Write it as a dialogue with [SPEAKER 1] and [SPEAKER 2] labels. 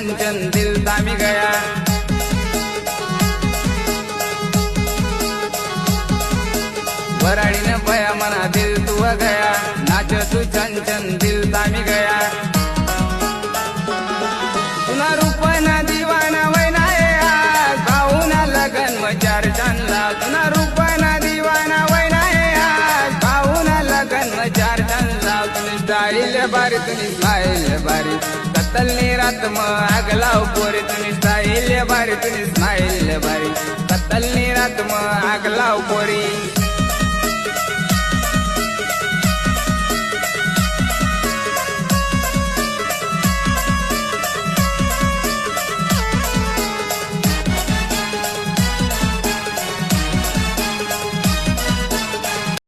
[SPEAKER 1] छन छन दिल थामी गया। वराडीने पया मना दिल तू गया, नाच तू छन छन दिल थामी गया। तुना रूपना दीवाना वैना आज भाऊना लगन मचार चांदला। तुना रूपना दीवाना वैना आज भाऊना लगन मचार चांदला। तुनी स्टाईल बारी तुनी स्माईल बारी कत्तलनी रात म आगलाव पोरी। तुनी स्टाईल बारी तुनी स्माईल बारी कत्तलनी रात म आगलाव पोरी।